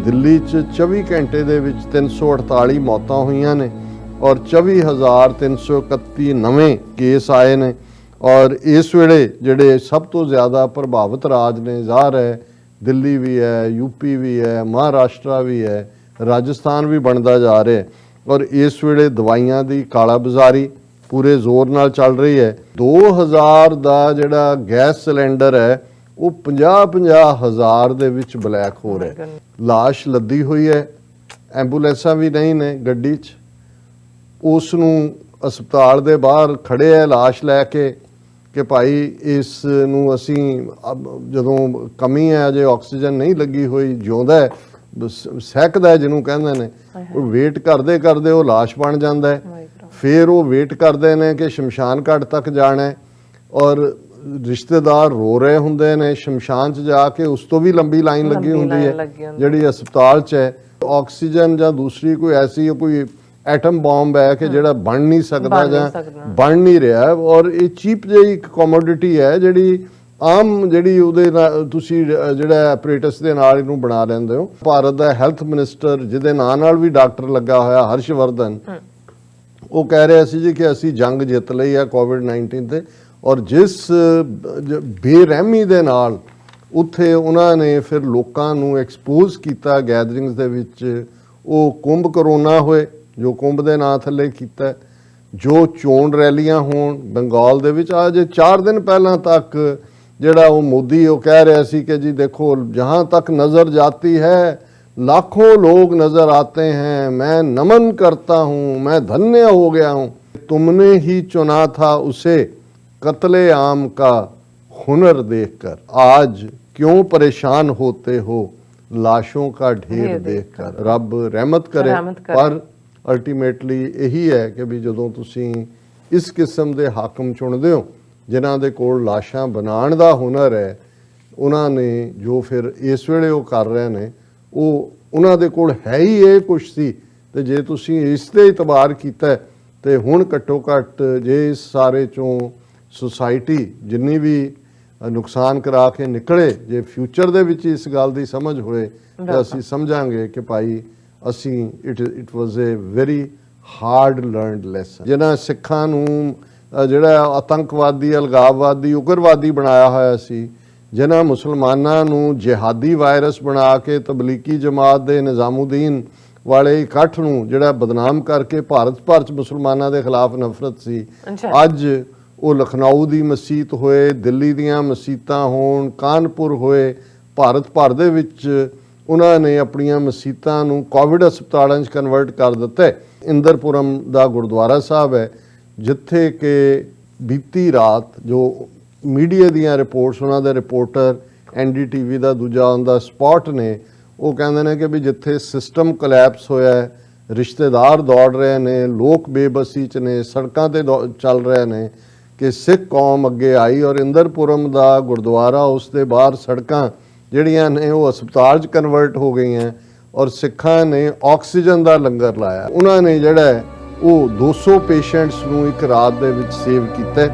ਦਿੱਲੀ 'ਚ 24 ਘੰਟੇ ਦੇ ਵਿੱਚ 348 ਮੌਤਾਂ ਹੋਈਆਂ ਨੇ ਔਰ 24,331 ਨਵੇਂ ਕੇਸ ਆਏ ਨੇ। ਔਰ ਇਸ ਵੇਲੇ ਜਿਹੜੇ ਸਭ ਤੋਂ ਜ਼ਿਆਦਾ ਪ੍ਰਭਾਵਿਤ ਰਾਜ ਨੇ, ਜ਼ਾਹਰ ਹੈ ਦਿੱਲੀ ਵੀ ਹੈ, यूपी भी है, महाराष्ट्र भी है, राजस्थान भी बनता जा रहा है। और इस वेले दवाइयां दी काला बाजारी पूरे जोर नाल चल रही है। 2000 का जिहड़ा गैस सिलेंडर है वो 50-50 हज़ार दे विच ब्लैक हो रहा है। लाश लद्दी हुई है, एंबूलेंसां भी नहीं ने गड्डी च, उस नूं अस्पताल दे बाहर खड़े है लाश लैके कि भाई इस नूं असीं जदों कमी है, अजे ऑक्सीजन नहीं लगी हुई, जिउंदा है, सहकदा है जिन्हों कहंदे ने, वो वेट करते करते वो लाश बन जाता है। फिर वो वेट करते हैं कि शमशान घाट तक जाना है और रिश्तेदार रो रहे होंदे ने, शमशान च जाके उस तो भी लंबी लाइन लगी होंदी है जिहड़ी अस्पताल च है। ऑक्सीजन या दूसरी कोई ऐसी कोई एटम बॉम्ब है कि जिहड़ा बन नहीं सकता जां बन नहीं रहा है। और ये चीप जी एक कमोडिटी है जिहड़ी आम जिहड़ी उहदे तुसीं जिहड़ा एपरेटस दे नाल इहनूं बना लैंदे हो। भारत दा हैल्थ मिनिस्टर जिहदे नाम नाल भी डॉक्टर लगा होया हर्षवर्धन, वो कह रहे सी जी कि असीं जंग जित लई है कोविड-19 ते। और जिस बेरहमी दे नाल उत्थे उन्हां ने फिर लोकां नूं एक्सपोज कीता गैदरिंग्स दे विच, वो कुंभ करोना होए जो कुंभ दे नां थल्ले कीता, जो चोण रैलियां होण बंगाल दे विच। अज 4 दिन पहलां तक जिहड़ा वो मोदी वो कह रहा सी कि जी देखो जहाँ तक नज़र जाती है लाखों लोग नज़र आते हैं, मैं नमन करता हूँ, मैं धन्य हो गया हूँ। तुमने ही चुना था उसे कत्ले आम का हुनर देखकर, आज क्यों परेशान होते हो लाशों का ढेर देखकर। रब रहमत करे, पर अल्टीमेटली यही है कि भी जदों तुसीं इस किस्म के हाकम चुनते हो जिन्हां दे कोल लाशां बनाण दा हुनर है, उन्हां ने जो फिर इस वेले वो कर रहे ने वो उन्हां दे कोल है ही ये कुछ सी। ते जे तुसीं इस ते इतबार कीता ते हुण घट्टो घट्ट जे इस सारे चों सोसाइटी जिन्नी भी नुकसान करा के निकले, जे फ्यूचर दे विच इस गल दी समझ होए ते असीं समझांगे कि भाई असीं it was a very hard learned lesson. जिन्हां सिखां नूं जिहड़ा आतंकवादी, अलगाववादी, उग्रवादी बनाया होया सी, जिन्हां मुसलमानां नूं जिहादी वायरस बना के तबलीगी जमात दे निज़ामुद्दीन वाले इकट्ठ नूं जिहड़ा बदनाम करके भारत भर च मुसलमानां दे खिलाफ नफरत सी, अज वो लखनऊ दी मसीत होए, दिल्ली दीयां मसीतां होण, कानपुर होए, भारत भर दे विच उन्हां ने अपणियां मसीतां नूं कोविड अस्पतालां च कन्वर्ट कर दित्ता। इंदरपुरम दा गुरुद्वारा साहब है जिथे कि बीती रात जो मीडिया दियां रिपोर्ट्स, उन्हां दे रिपोर्टर NDTV का दूजा उनका स्पॉट ने, वो कहते हैं कि भी जिथे सिस्टम कोलैप्स होया है, रिश्तेदार दौड़ रहे ने, लोग बेबसी च ने, सड़कों ते चल रहे ने कि सिख कौम अगे आई। और इंदरपुरम का गुरुद्वारा उसके बाहर सड़कां जिहड़ियां ने वो अस्पताल च कन्वर्ट हो गई हैं और सिखां ने ऑक्सीजन का लंगर लाया। उन्होंने जिहड़ा वो 200 पेशेंट्स नूं एक रात दे विच सेव कीता।